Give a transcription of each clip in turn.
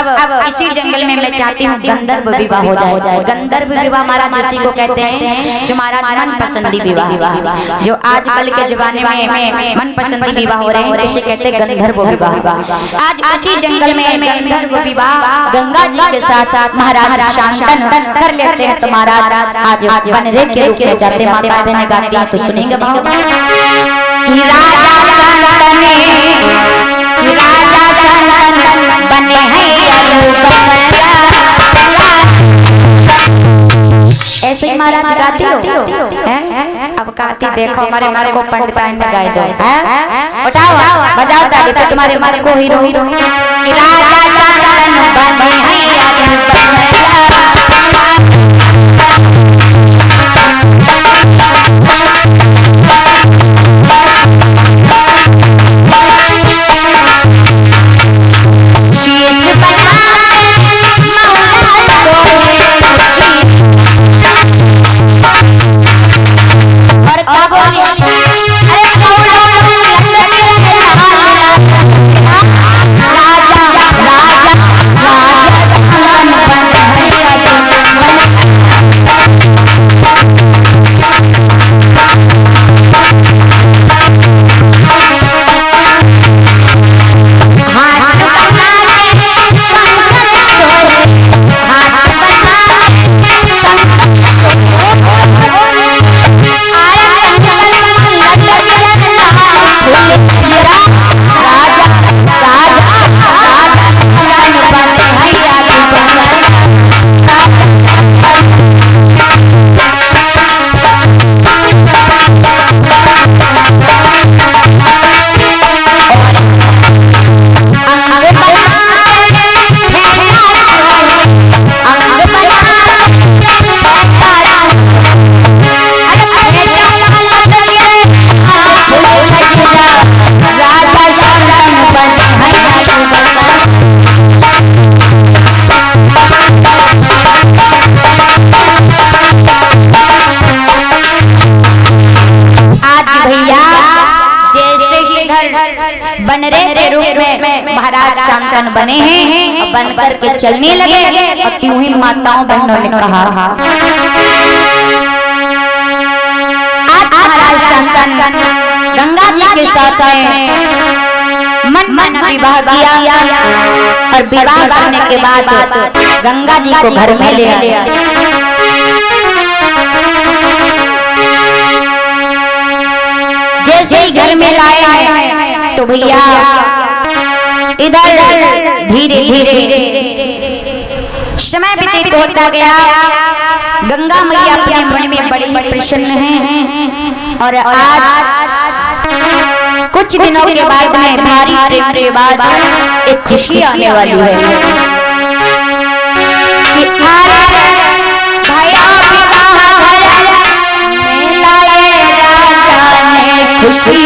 अब इसी जंगल में मैं चाहती हूँ गंधर्व विवाह हो जाए। गंधर्व विवाह महाराज उसी को कहते हैं जो महाराज मन पसंदी विवाह, जो आजकल के जमाने में मन पसंदी विवाह हो रहे हैं उसे कहते हैं गंधर्व विवाह। आज उसी जंगल में गंधर्व विवाह गंगा जी के साथ साथ महाराज शांतन कर लेते हैं। तो महाराज आज बनरे के रूप में जाते माता बहन गाती हैं तो सुनेंगे भाव बने ऐसे ही महाराज गाती हो हैं? अब गाती देखो हमारे मन को पंडित ने गाए दो उठाओ बजाओ ताली तो तुम्हारे मन को हीरो राजा शांतन बने बनरे के रूप में महाराज शांतन बने हैं और बन कर के चलने लगे और त्यों ही माताओं बहनों ने कहा महाराज शांतन गंगा जी के साथ मन विवाह किया और विवाह करने के बाद गंगा जी को घर में ले आया। जैसे ही घर में लाए तो भैया इधर धीरे धीरे समय व्यतीत होता गया। गंगा मैया अपने मन में बड़ी प्रसन्न हैं और आज कुछ दिनों के बाद में भारी प्रेम के बाद एक खुशी आने वाली है कि खुशी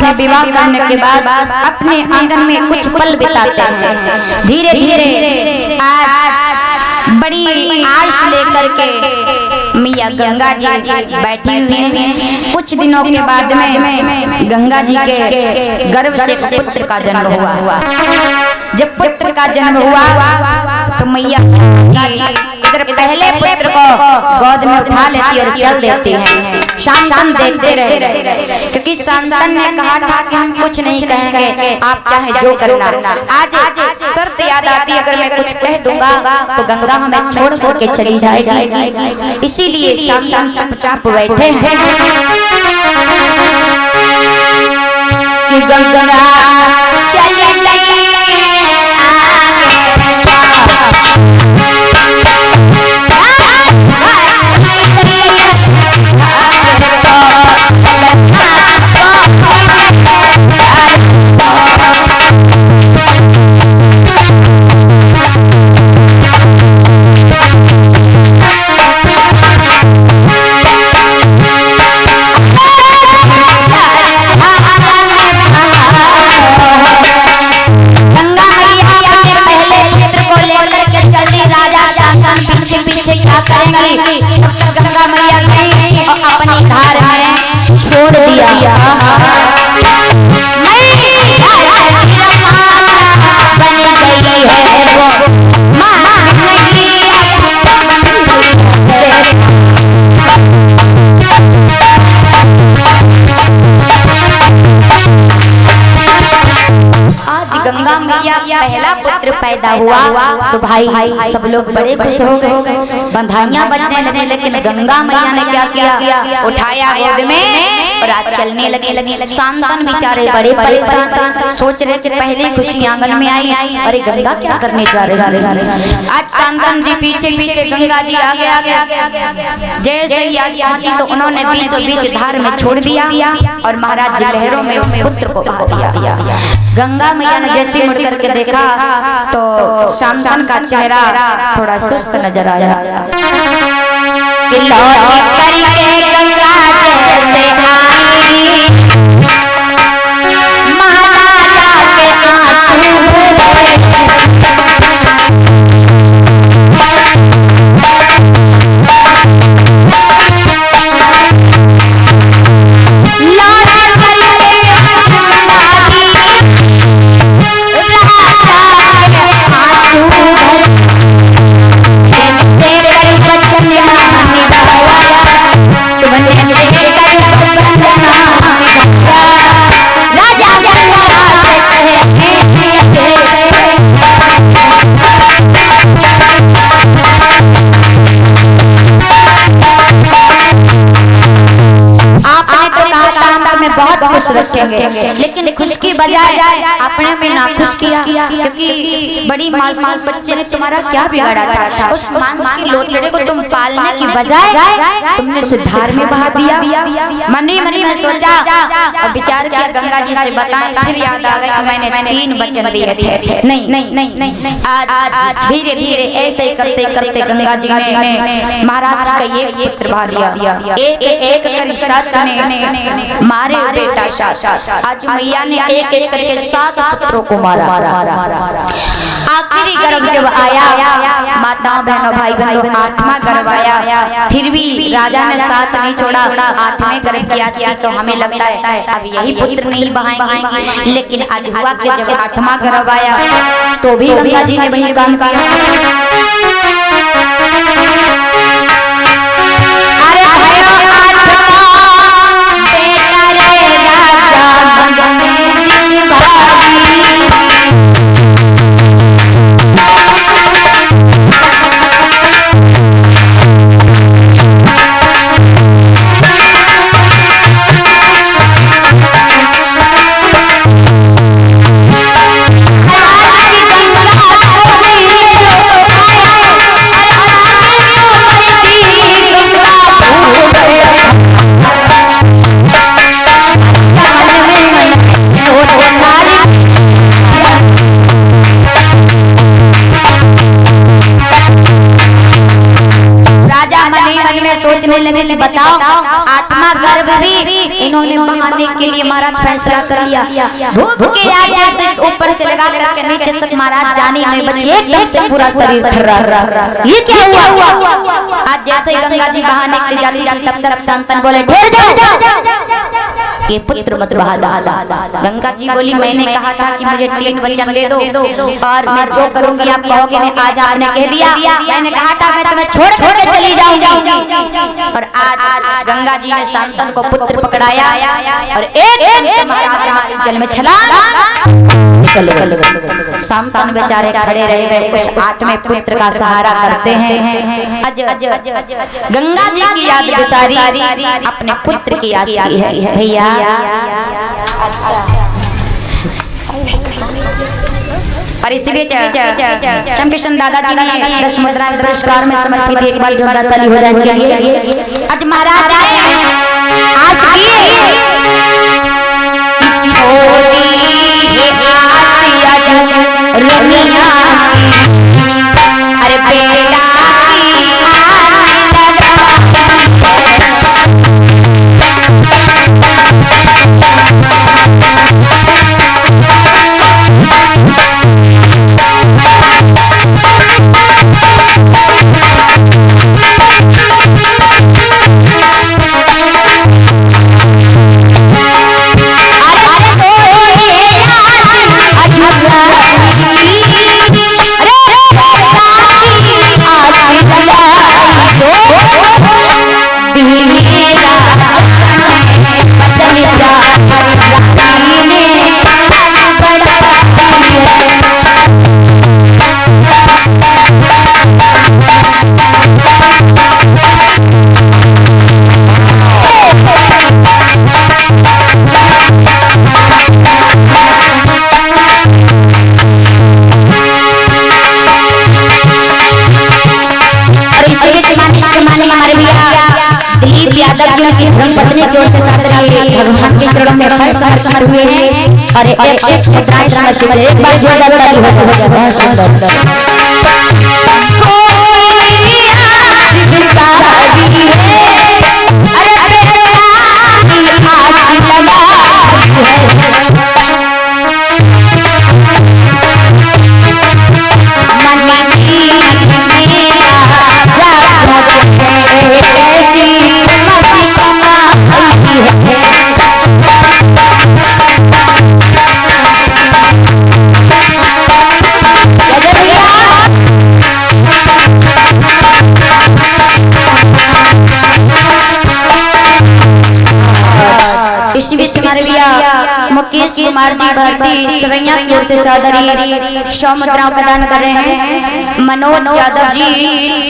में विवाह करने के बाद अपने आंगन में कुछ पल बिताते हैं। धीरे धीरे आज बड़ी आश लेकर के मियां गंगा जी बैठी हुई हैं। कुछ दिनों के बाद में गंगा जी के गर्भ से पुत्र का जन्म हुआ। जब पुत्र का जन्म हुआ तो मैया जी इधर पहले पुत्र को गोद में उठा लेती और चल देती हैं। शांतन देखते रहे, क्योंकि शांतन ने कहा था कि हम कुछ नहीं कहेंगे, आप चाहे जो करना। आज शर्त याद आती, अगर मैं कुछ कह दूंगा तो गंगा हमें छोड़ करके चली जाएगी, इसीलिए शांतन चुपचाप बैठे हैं कि गंगा चली गंगा मैया ने अपनी धार में छोड़ दिया। बन गई है वो गंगा मैया पहला पुत्र पैदा हुआ तो भाई सब लोग बड़े खुश हो गए, बंधाइयां बजने लगी। लेकिन गंगा मैया ने क्या किया, उठाया गोद में और आज चलने लगे। शांतन बेचारे बड़े परेशान, सोच रहे थे पहले खुशी आंगन में आई, अरे गंगा क्या करने जा रहे। आज शांतन जी पीछे पीछे, गंगा जी आगे। जैसे ही आज पहुंची तो उन्होंने बीचों बीच धार में छोड़ दिया और महाराज जी लहरों में उस पुत्र को बहा दिया। गंगा मैया ने जैसे मुड़ करके देखा तो शांतन का चेहरा थोड़ा सुस्त नजर आया। रखेंगे, लेकिन खुश की बजाय अपने में नाखुश किया, क्योंकि बड़ी मासूम बच्चे ने तुम्हारा क्या बिगाड़ा था। उस मांस के लोथड़े को तुम पालने की बजाय तुमने उसे धार में बहा दिया। मनी में सोचा और विचार किया गंगा जी से बताएं, फिर याद आ गया मैंने 3 वचन दिए थे। नहीं, आज धीरे धीरे ऐसे करते करते गंगा जी ने महाराज का एक पुत्र बहा दिया। एक कर सास ने मारे बेटा, आज मैया ने एक एक करके 7 पुत्रों को मारा। आखिरी गर्भ जब आया, माताओं बहनों भाई बहनों 8वां गर्भ आया, फिर भी राजा ने सास नहीं छोड़ा। 8वें गर्भ की आशा तो हमें लगता है अब यही पुत्र नहीं बहाएंगे, लेकिन आज हुआ कि जब 8वां गर्भ आया तो भी गंगा जी ने वही काम किया। लगे बताओ 8वां गर्भ भी इन्होंने बहाने के लिए महाराज फैसला कर लिया। धूप के आगे से ऊपर से लगा करके नीचे तक महाराज जाने में बचे, एकदम से पूरा शरीर थर्रा। ये क्या हुआ? आज जैसे ही गंगा जी बहाने के लिए जाती तब तक शांतन बोले ढेर जा। ये पुत्र मत बहा दो। गंगा जी बोली मैंने कहा था कि मुझे 3 वचन दे दो और मैं जो करूंगी आप कहोगे। मैं आज आपने कह दिया, मैंने कहा था मैं तुम्हें छोड़ छोड़ के चली जाऊंगी। और आज गंगा जी ने शांतनु को पुत्र पकड़ाया और एकदम से महाराज जल में छलांग शांतनु बेचारे खड़े रह गए। उस 8वें पुत्र का सहारा करते हैं। गंगा जी की याद बिसारी अपने पुत्र की याद की है भैया। और इसलिए चमकिशन दादाजी ने 10 मुद्रा पुरस्कार में समर्पित एक बार जोरदार ताली हो जाने के लिए आज महाराज आस की छोटी रनिया अरे बेटा भगवान के चरणों में समर्पित हुए हैं और एक मुद्राएं समर्पित है। एक बार जोरदार ताली हो जाए। बहुत सुंदर मुकेश कुमार जी भारती सरैया की ओर से सादरी 100 मुद्राओं प्रदान कर रहे हैं। मनोज यादव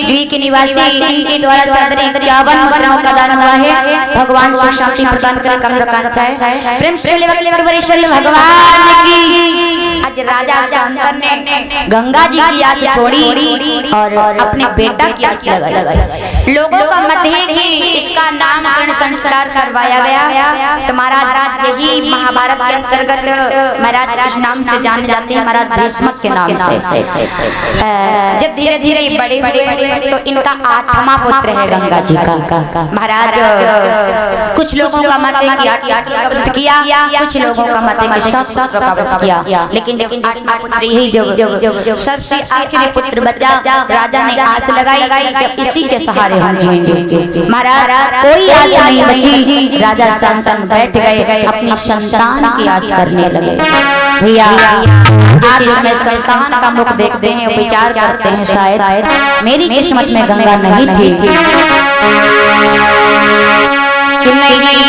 जी के निवासी इनके द्वारा सादरी 51 मुद्राओं का दान हुआ है। भगवान सुख शांति प्रदान करें, कम रखना चाहे। प्रेम से भगवान की। आज राजा शांतनु ने गंगा जी की आस छोड़ी और अपने बेटा की आस लगाई। लोगों का मत है कि इसका नामकरण संस्कार करवाया गया। तो महाराज यही महाभारत के अंतर्गत महाराज किस नाम से जाने जाते हैं? महाराज भीष्म के नाम से। जब धीरे धीरे बड़े बड़े तो इनका 8वां पुत्र है गंगा जी का। महाराज कुछ लोगों का मत है कि 8 का व्रत किया, कुछ लोगों का मत है कि 7 पुत्र का व्रत किया। लेकिन जब 8वां पुत्र ही जब सबसे आखिरी पुत्र बचा, राजा ने आस लगाई कि इसी के सहारे हम जिएंगे। महाराज कोई आस नहीं बची। राजा शांतनु बैठ गए, अपनी संतान की आस करने लगे। भैया जिस इसमें संतान का मुख देखते हैं विचार करते हैं शायद मेरी किस्मत में गंगा नहीं थी कि नहीं गंगा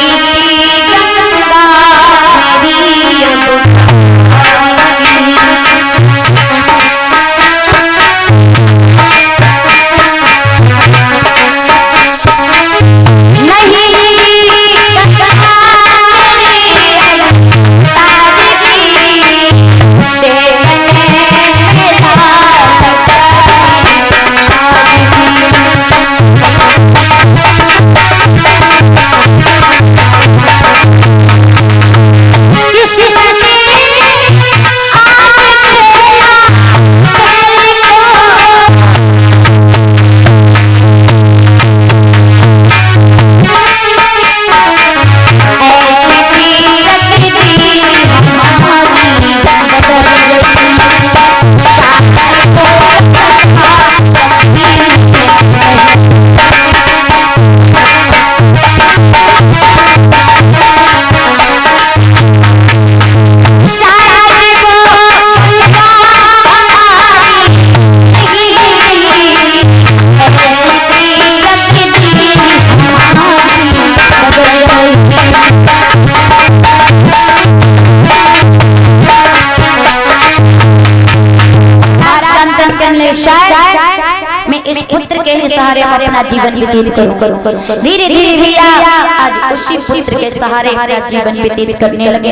जीवन व्यतीत करूं। धीरे धीरे भैया आज उसी पुत्र के सहारे अपना जीवन व्यतीत करने लगे।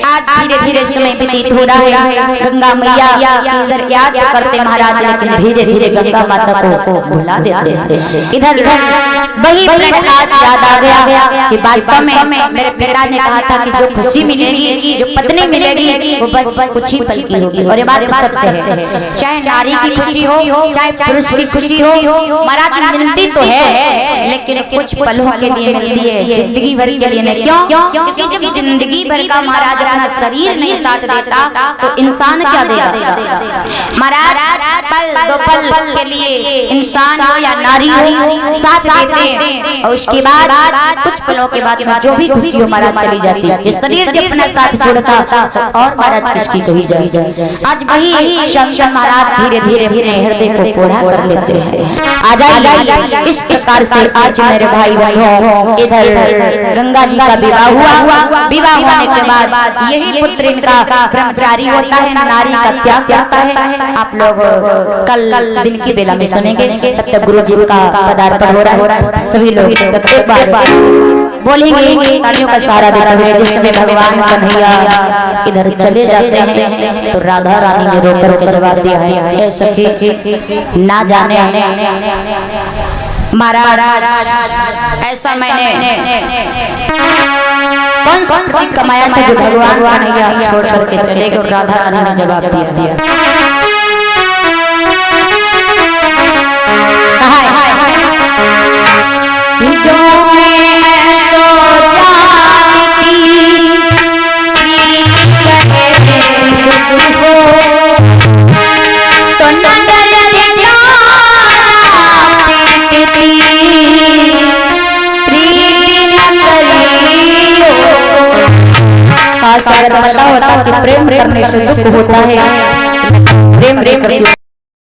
आज धीरे धीरे समय व्यतीत हो रहा है। गंगा मैया इधर याद करते महाराज, लेकिन धीरे धीरे गंगा माता को भुला देते हैं। इधर वही आज याद आ गया कि वास्तव में मेरे पिता ने कहा था कि जो खुशी मिलेगी, जो पत्नी मिलेगी, वो बस कुछ ही पल की होगी। और ये बात सत्य है, चाहे नारी की खुशी हो, चाहे पुरुष की खुशी हो, महाराज मिलती तो है, लेकिन कुछ पलों के लिए मिलती है, जिंदगी भर के लिए नहीं। क्यों? क्योंकि जब जिंदगी भर का महाराज अपना शरीर नहीं साथ देता तो इंसान क्या देगा? महाराज पल दो पल के लिए इंसान हो या नारी हो साथ देते हैं, और उसके बाद कुछ पलों के बाद में जो भी खुशी हो महाराज चली जाती है। ये शरीर जब अपना साथ छोड़ता तो और महाराज खुशी तो ही जाए। आज वही शंकर महाराज धीरे धीरे धीरे हृदय को कोढ़ा कर लेते हैं। आ जाइए इस प्रकार से आज मेरे भाई बहनों, इधर गंगा जी का विवाह हुआ। विवाह होने के बाद यही पुत्र इनका ब्रह्मचारी होता है, नारी का त्याग करता है। आप लोग कल दिन की बेला में सुनेंगे। तब तक गुरु जी का पदार्पण हो रहा है। सभी लोग एक बार बोलेंगे तालियों का सहारा देते हुए। जिसमें भगवान कन्हैया इधर चले जाते हैं तो राधा रानी ने रो करके जवाब दिया है, सखी ना जाने महाराज ऐसा मैंने कौन सा कमाया था जो भगवान कन्हैया छोड़ करके चले गए। और राधा रानी ने जवाब दिया, जो अगर पता होता कि प्रेम करने से दुख होता है, प्रेम